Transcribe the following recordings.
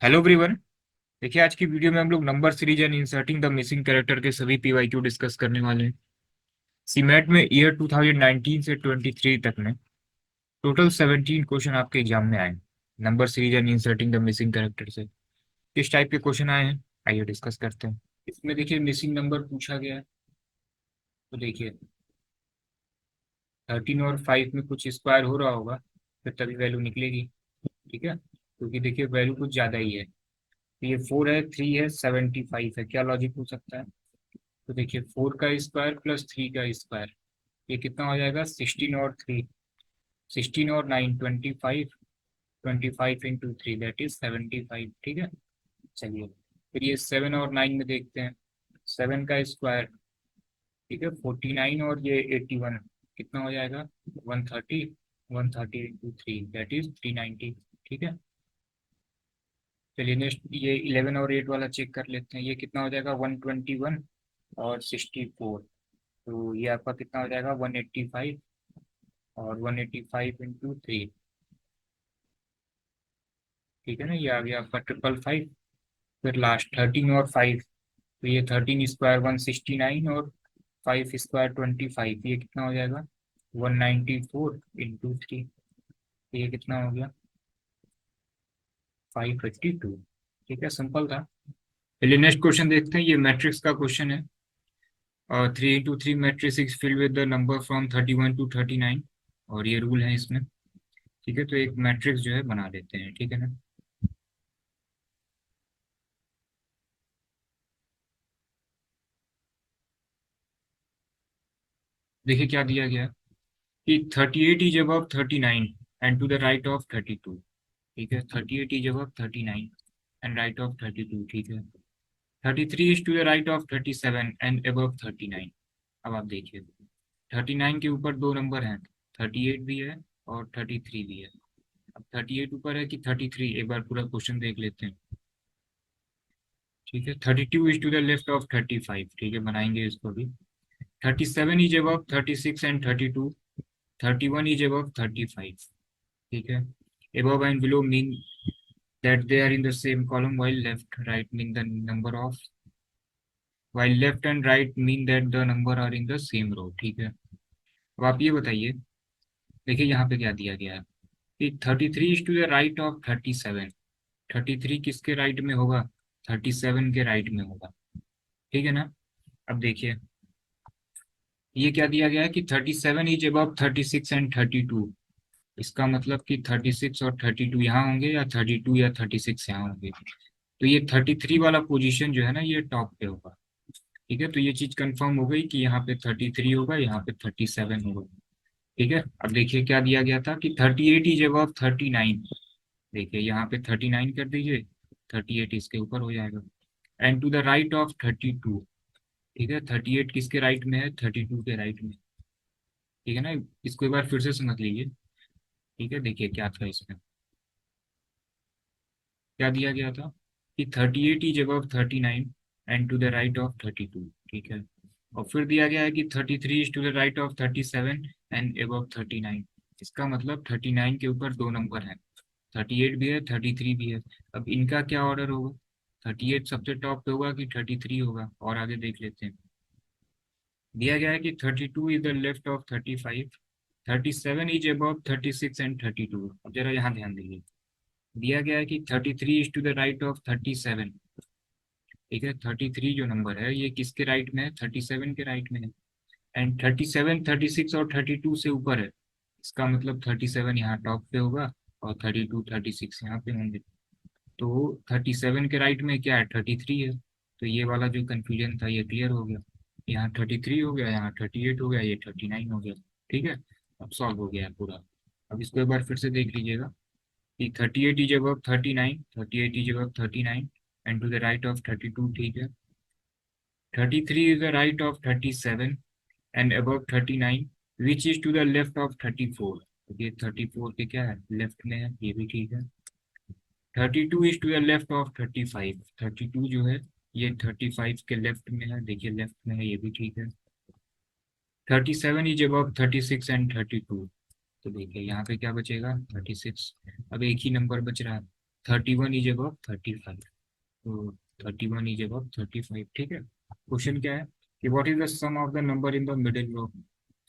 Hello everyone. देखिए, आज की वीडियो में हम लोग number series and inserting the missing character के सभी पीवाईक्यू डिस्कस करने वाले हैं। सीमेट में ईयर 2019 से 23 तक में टोटल 17 क्वेश्चन आपके एग्जाम में आए number series and inserting the missing character से। किस टाइप के क्वेश्चन आए हैं, आइए डिस्कस करते हैं। इसमें देखिए मिसिंग नंबर पूछा गया है। तो देखिए 13 और 5 में कुछ स्क्वायर हो रहा होगा, फिर तभी वैल्यू निकलेगी। ठीक है, क्योंकि देखिए वैल्यू कुछ ज़्यादा ही है। तो ये 4 है, 3 है, 75 है, क्या लॉजिक हो सकता है? तो देखिए 4 का स्क्वायर प्लस 3 का स्क्वायर, ये कितना हो जाएगा? 16 और 3, 16 और 9 25, 25 इंटू 3 दैट इज 75। ठीक है, चलिए फिर ये 7 और 9 में देखते हैं। 7 का स्क्वायर, ठीक है, 49 और ये 81, कितना हो जाएगा? 130, 130 इंटू 3 दैट इज 390। ठीक है, चलिए नेक्स्ट ये 11 और 8 वाला चेक कर लेते हैं। ये कितना हो जाएगा? 121 और 64, तो ये आपका कितना हो जाएगा? 185, और 185 इंटू 3, ठीक है ना, ये आ गया आपका 555। फिर लास्ट 13 और 5, तो ये 13 स्क्वायर 169 और 5 स्क्वायर 25, ये कितना हो जाएगा? 194 इंटू 3, ये कितना हो गया? 552। ठीक है, सिंपल था। चलिए नेक्स्ट क्वेश्चन देखते हैं। ये मैट्रिक्स का क्वेश्चन है, और 3 into 3 matrix is filled with the number from 31 to 39, और ये रूल है इसमें। ठीक है, तो एक मैट्रिक्स जो है बना लेते हैं, ठीक है ना। देखिए क्या दिया गया है कि 38 is above 39 and to the right of 32। ठीक है, 38 is above 39 and right of 32। ठीक है, 33 is to the right of 37 and above 39। अब आप देखिए 39 के ऊपर दो नंबर हैं, 38 भी है और 33 भी है। अब 38 ऊपर है कि 33, एक बार पूरा क्वेश्चन देख लेते हैं। ठीक है, 32 is to the left of 35। ठीक है, बनाएंगे इसको भी। 37 is above 36 and 32, 31 is above 35। ठीक है, above and below mean that they are in the same column, while left right mean the number of, while left and right mean that the number are in the same row। ठीक है, अब आप ये बताइए, देखिए यहाँ पे क्या दिया गया है कि 33 is to the right of 37। 33 किसके राइट में होगा? 37 के राइट में होगा। ठीक है ना। अब देखिए ये क्या दिया गया है कि 37 इज अबव 36 एंड 32। इसका मतलब कि 36 और 32 यहाँ होंगे, या 32 या 36 यहाँ होंगे। तो ये 33 वाला पोजीशन जो है ना, ये टॉप पे होगा। ठीक है, तो ये चीज कंफर्म हो गई कि यहाँ पे 33 होगा, यहाँ पे 37 होगा। ठीक है, अब देखिए क्या दिया गया था कि 38 इज अबव 39। देखिए यहाँ पे 39 कर दीजिए, 38 इसके ऊपर हो जाएगा। And to the right of 32। ठीक है, 38 किसके राइट में है? 32 के राइट में। ठीक है ना, इसको एक बार फिर से समझ लीजिए। ठीक है, देखिए क्या था इसमें, क्या दिया गया था कि 38 is above 39 and to the right of 32। ठीक है, और फिर दिया गया है कि 33 is to the right of 37 and above 39। इसका मतलब 39 के ऊपर दो नंबर हैं, 38 भी है, 33 भी है। अब इनका क्या ऑर्डर होगा? 38 सबसे टॉप पे होगा कि 33 होगा? और आगे देख लेते हैं। दिया गया है कि 32 is the left of 35, 37 is above 36 and 32। अब जरा यहाँ ध्यान दीजिए, दिया गया है कि 33 is to the right of 37। ठीक है, 33 जो नंबर है ये किसके राइट में है? 37 के राइट में है। एंड 37, 36 और 32 से ऊपर है। इसका मतलब 37 यहाँ टॉप पे होगा, और 32, 36 यहाँ पे होंगे। तो 37 के राइट में क्या है? 33 है। तो ये वाला जो कंफ्यूजन था ये क्लियर हो गया। यहाँ 33 हो गया, यहाँ 38 हो गया, ये 39 हो गया। ठीक है, अब सॉल्व हो गया है पूरा। अब इसको एक बार फिर से देख लीजिएगा कि 38 is above 39, 38 is above 39 and to the right of 32। ठीक है, 33 is the right of 37 and above 39 which is to the left of 34। ये 34 के क्या है? लेफ्ट में है, ये भी ठीक है। 32 is to the left of 35। 32 जो है ये 35 के लेफ्ट में है, देखिए लेफ्ट में है, ये भी ठीक है। 37 is above 36 and 32। तो देखिए यहाँ पे क्या बचेगा? 36। अब एक ही नंबर बच रहा है, 31 इज अबव 35, तो 31 इज अबव 35, ठीक है। क्वेश्चन क्या है कि what is the sum of the number in the middle row,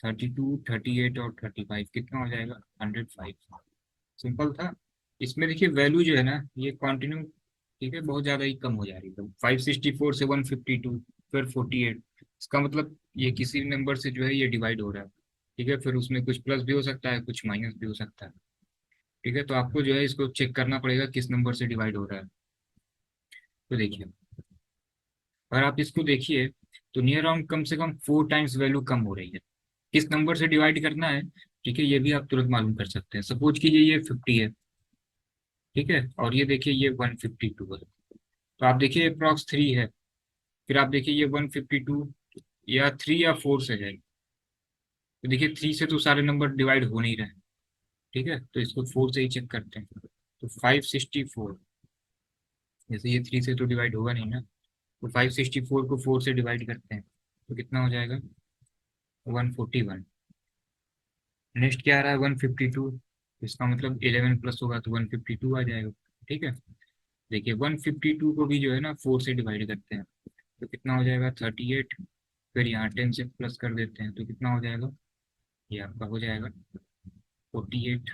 32, 38 और 35, कितना हो जाएगा 105। सिंपल था। इसमें देखिए वैल्यू जो है ना ये कंटिन्यू, ठीक है, बहुत ज़्यादा ही कम हो जा रही है, 564 से 152, फिर 48। इसका मतलब ये किसी भी नंबर से जो है ये डिवाइड हो रहा है, ठीक है। फिर उसमें कुछ प्लस भी हो सकता है, कुछ माइनस भी हो सकता है, ठीक है। तो आपको जो है इसको चेक करना पड़ेगा किस नंबर से डिवाइड हो रहा है। तो देखिए, और आप इसको देखिए तो नियर अराउंड कम से कम 4 टाइम्स वैल्यू कम हो रही है। किस नंबर से डिवाइड करना है, ठीक है, ये भी आप तुरंत मालूम कर सकते हैं। सपोज कीजिए ये 50 है, ठीक है, और ये देखिए ये 152 है, तो आप देखिए अप्रॉक्स 3 है, फिर आप देखिए ये 152 या 3 या 4 से है, तो देखिए 3 से तो सारे नंबर डिवाइड हो नहीं रहे हैं, ठीक है। तो इसको 4 से ही चेक करते हैं, तो 564, जैसे ये 3 से तो डिवाइड होगा नहीं ना, तो 564 को 4 से डिवाइड करते हैं तो कितना हो जाएगा 141। नेक्स्ट क्या आ रहा है 152, इसका मतलब 11 प्लस होगा तो 152 आ जाएगा, ठीक है। देखिए 152 को भी जो है ना 4 से डिवाइड करते हैं तो कितना हो जाएगा 38, फिर यहाँ 10 से प्लस कर देते हैं तो कितना हो जाएगा, ये आपका हो जाएगा 48।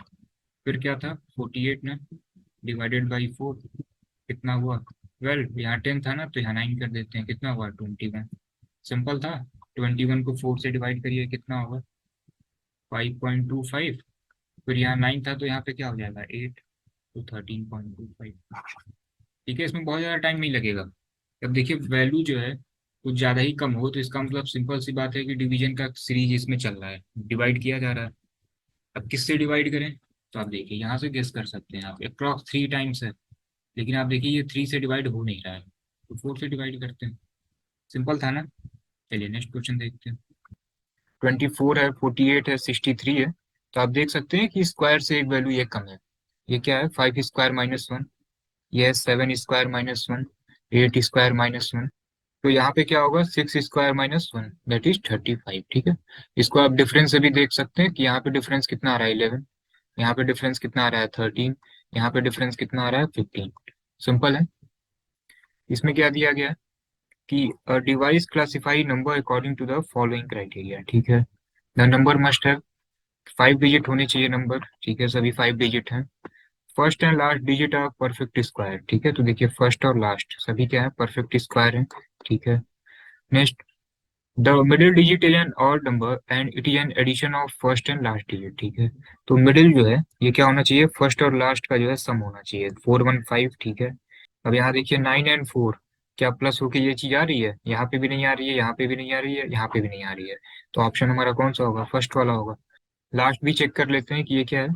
फिर क्या था 48 ना डिवाइडेड बाई 4, कितना हुआ 12, यहाँ 10 था ना तो यहाँ 9 कर देते हैं, कितना हुआ 21। सिंपल था। 21 को 4 से डिवाइड करिए कितना होगा 5.25, फिर यहाँ 9 था तो यहाँ पे क्या हो जाएगा 8, तो 13.25, ठीक है। इसमें बहुत ज़्यादा टाइम नहीं लगेगा। अब देखिए वैल्यू जो है कुछ ज़्यादा ही कम हो तो इसका मतलब सिंपल सी बात है कि डिवीजन का सीरीज इसमें चल रहा है, डिवाइड किया जा रहा है। अब किससे डिवाइड करें, तो आप देखिए यहाँ से गेस कर सकते हैं आप, अप्रॉक्स 3 टाइम्स है, लेकिन आप देखिए ये 3 से डिवाइड हो नहीं रहा है, तो 4 से डिवाइड करते हैं। सिंपल था ना। चलिए नेक्स्ट क्वेश्चन देखते हैं। 24 है, 48 है, 63 है, तो आप देख सकते हैं कि स्क्वायर से एक वैल्यू ये कम है। ये क्या है 5 स्क्वायर -1, ये है 7 स्क्वायर -1, 8 स्क्वायर -1। तो यहाँ पे क्या होगा 6 स्क्वायर -1, दैट इज 35, ठीक है। इसको आप डिफरेंस से भी देख सकते हैं कि यहाँ पे डिफरेंस कितना आ रहा है 11, यहाँ पे डिफरेंस कितना आ रहा है 13, यहाँ पे डिफरेंस कितना आ रहा है 15। सिंपल है। इसमें क्या दिया गया है कि device classify number according to the following criteria, ठीक है। द नंबर मस्ट है 5 डिजिट होने चाहिए नंबर, ठीक है, सभी 5 डिजिट हैं। First and last digit of perfect square, ठीक है, तो देखिए फर्स्ट और लास्ट सभी क्या है परफेक्ट स्क्वायर है, ठीक है। Next, the middle digit is an odd number and it is an addition of first and last digit, ठीक है। तो मिडिल जो है ये क्या होना चाहिए, फर्स्ट और लास्ट का जो है सम होना चाहिए 415, ठीक है। अब यहाँ देखिए 9 और 4 क्या प्लस होके ये चीज आ रही है, यहाँ पे भी नहीं आ रही है, यहाँ पे भी नहीं आ रही है, यहाँ पे भी नहीं आ रही है, तो ऑप्शन हमारा कौन सा होगा, फर्स्ट वाला होगा। लास्ट भी चेक कर लेते हैं कि ये क्या है,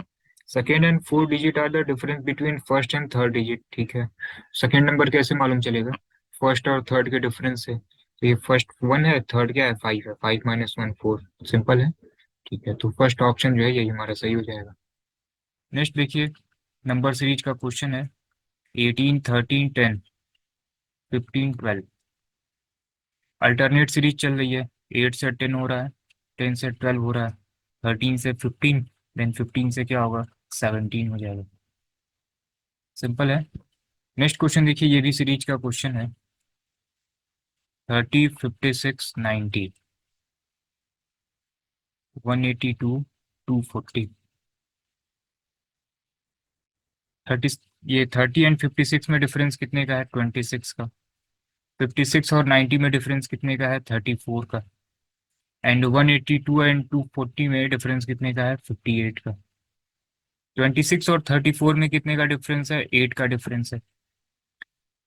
second and fourth digit are the difference between first and third digit, ठीक है। सेकेंड नंबर कैसे मालूम चलेगा, फर्स्ट और थर्ड के डिफरेंस से, तो ये फर्स्ट 1 है, थर्ड क्या है 5 है, 5 - 1 4, सिंपल है, ठीक है। तो फर्स्ट ऑप्शन जो है यही हमारा सही हो जाएगा। नेक्स्ट देखिए, नंबर सीरीज का क्वेश्चन है 18, 13, 10, 15, 12। अल्टरनेट सीरीज चल रही है, 8 से 10 हो रहा है, 10 से 12 हो रहा है, 13 से 15, देन 15 से क्या होगा 17 हो जाएगा। सिंपल है। नेक्स्ट क्वेश्चन देखिए, ये भी सीरीज का क्वेश्चन है 30, 56, 90, 182, 240। 30, ये 30 एंड 56 में डिफरेंस कितने का है 26 का। 56 और 90 में डिफरेंस कितने का है 34 का। एंड 182 एंड 240 में डिफरेंस कितने का है 58 का। 26 और 34 में कितने का डिफरेंस है 8 का डिफरेंस है।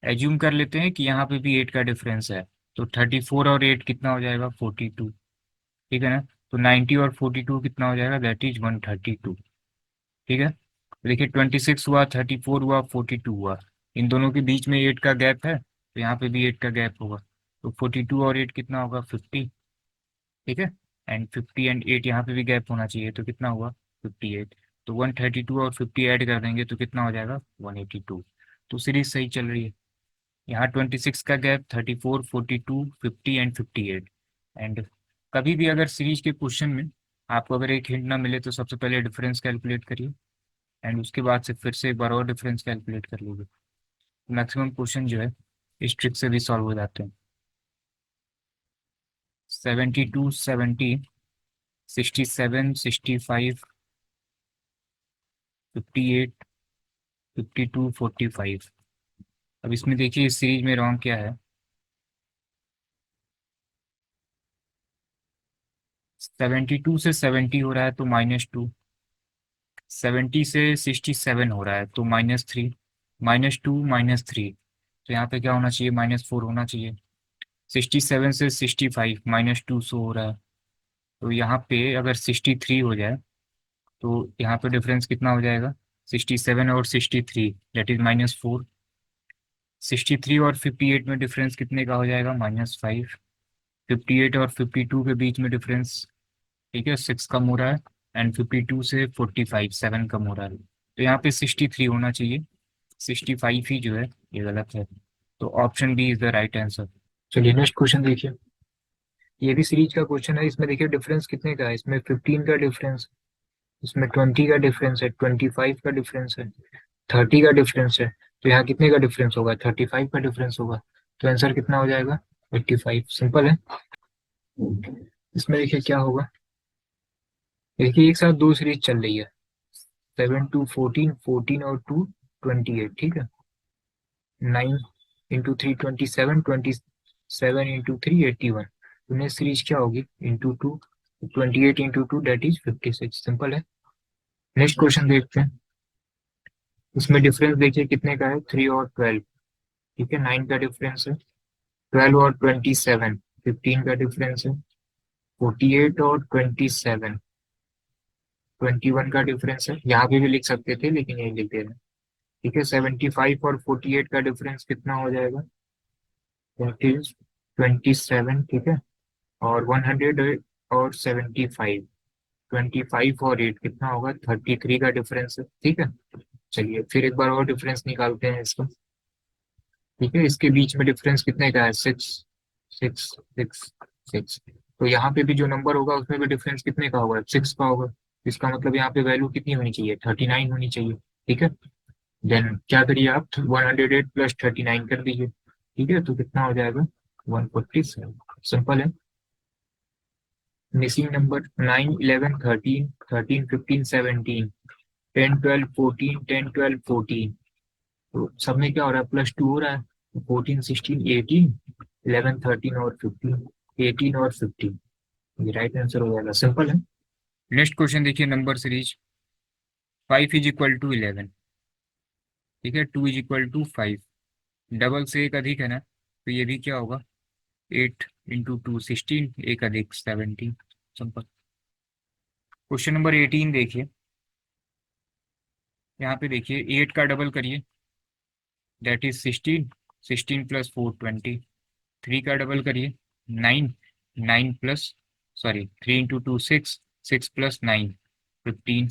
एज्यूम कर लेते हैं कि यहाँ पे भी 8 का डिफरेंस है, तो 34 और 8 कितना हो जाएगा 42, ठीक है ना। तो 90 और 42 कितना हो जाएगा, दैट इज 132, ठीक है। तो देखिए 26 हुआ, 34 हुआ, 42 हुआ, इन दोनों के बीच में 8 का गैप है, तो यहाँ पे भी 8 का गैप होगा, तो 42 और 8 कितना होगा 50, ठीक है। एंड 50 एंड 8 यहाँ पे भी गैप होना चाहिए, तो कितना हुआ 58। तो 132 और 50 ऐड कर देंगे तो कितना हो जाएगा 182। तो सीरीज सही चल रही है। यहाँ 26 का गैप, 34, 42, 50 एंड 58। एंड कभी भी अगर सीरीज के क्वेश्चन में आपको अगर एक हिंट ना मिले तो सबसे पहले डिफरेंस कैलकुलेट करिए, एंड उसके बाद से फिर से एक बार और डिफरेंस कैलकुलेट कर लीजिए। मैक्सिमम क्वेश्चन जो है इस ट्रिक से भी सॉल्व हो जाते हैं। 72, 70, 67, 65, 58, 52, 45। अब इसमें देखिए इस सीरीज में रॉन्ग क्या है। 72 से 70 हो रहा है तो -2। 70 से 67 हो रहा है तो -3। -2, -3, तो यहाँ पे क्या होना चाहिए, -4 होना चाहिए। 67 से 65 -2 शो हो रहा है, तो यहाँ पे अगर 63 हो जाए तो यहाँ पे डिफरेंस कितना हो जाएगा, 67 और 63, दैट इज -4। 63 और 58 में डिफरेंस कितने का हो जाएगा, -5। 58 और 52 के बीच में डिफरेंस, ठीक है, 6 कम हो रहा है। एंड 52 से 45, 7 कम हो रहा है, तो यहाँ पे 63 होना चाहिए। 65 ही जो है ये गलत है, तो option B is the right answer. चलिए नेक्स्ट क्वेश्चन देखिए। ये भी सीरीज का क्वेश्चन है। इसमें देखिए डिफरेंस कितने का है, इसमें 15 का डिफरेंस, इसमें 20 का डिफरेंस है, 25 का डिफरेंस है, 30 का डिफरेंस है। तो यहाँ कितने का डिफरेंस होगा, 35 का डिफरेंस होगा। तो आंसर कितना हो जाएगा, 85। सिंपल है। इसमें देखिए क्या होगा, देखिए एक साथ दो सीरीज चल रही है, 7 2 14, 14 और 2 28, ठीक है। 9 × 3 27, 27 × 3 81। तो नेक्स्ट सीरीज क्या होगी, ×2, 28 × 2 दैट इज 56। सिंपल है। नेक्स्ट क्वेश्चन देखते हैं। इसमें डिफरेंस देखिए कितने का है, 3 और 12, ठीक है। 9 का डिफरेंस है, 12 और 27, 15 का डिफरेंस है, 48 और 27, 21 का डिफरेंस है। यहाँ पे भी लिख सकते थे लेकिन यही लिख दे रहे हैं, ठीक है। 75 और 48 का डिफरेंस कितना हो जाएगा, 27, ठीक है। और 100 और 75, 25 और 8 कितना होगा, 33 का डिफरेंस है, ठीक है। चलिए फिर एक बार और डिफरेंस निकालते हैं इसका, ठीक है। इसके बीच में डिफरेंस कितने का है, 6, 6, 6, 6। तो यहाँ पे भी जो नंबर होगा उसमें भी डिफरेंस कितने का होगा, 6 का होगा। इसका मतलब यहाँ पे वैल्यू कितनी होनी चाहिए, 39 होनी चाहिए, ठीक है। देन क्या करिए आप, 108 + 39 कर दीजिए, ठीक है। तो कितना हो जाएगा, 147। सिंपल है। Missing number 9 11 13 13 15 17 10 12 14 10 12 14। तो सब में क्या हो रहा है, +2 हो रहा है। 14 16 18, 11 13 और 15, 18 और 15, ये राइट आंसर हो जाएगा। सिंपल है। नेक्स्ट क्वेश्चन देखिए, number series 5 is equal to 11, ठीक है। 2 इज इक्वल टू 5, डबल से एक अधिक है ना, तो ये भी क्या होगा, 8 × 2 16, एक अधिक 17। सिंपल। क्वेश्चन नंबर 18 देखिए। यहाँ पे देखिए 8 का डबल करिए, दैट इज 16, 16 + 4 20। 3 का डबल करिए, 9, 9 प्लस, सॉरी 3 × 2 6, 6 + 9 15।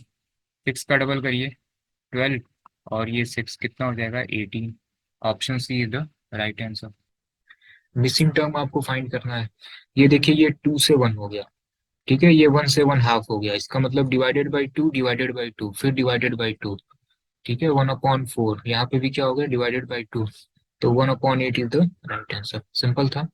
6 का डबल करिए, 12, और ये 6 कितना हो जाएगा, 18। Option C is the right answer. Missing term आपको फाइंड करना है। ये देखिए ये 2 से 1 हो गया, ठीक है। ये 1 से 1 हाफ हो गया, इसका मतलब डिवाइडेड बाई 2, डिवाइडेड बाई 2, फिर डिवाइडेड बाई 2, ठीक है। 1/4 यहाँ पे भी क्या हो गया, डिवाइडेड बाई 2। तो 1/8 is the right answer. Simple था।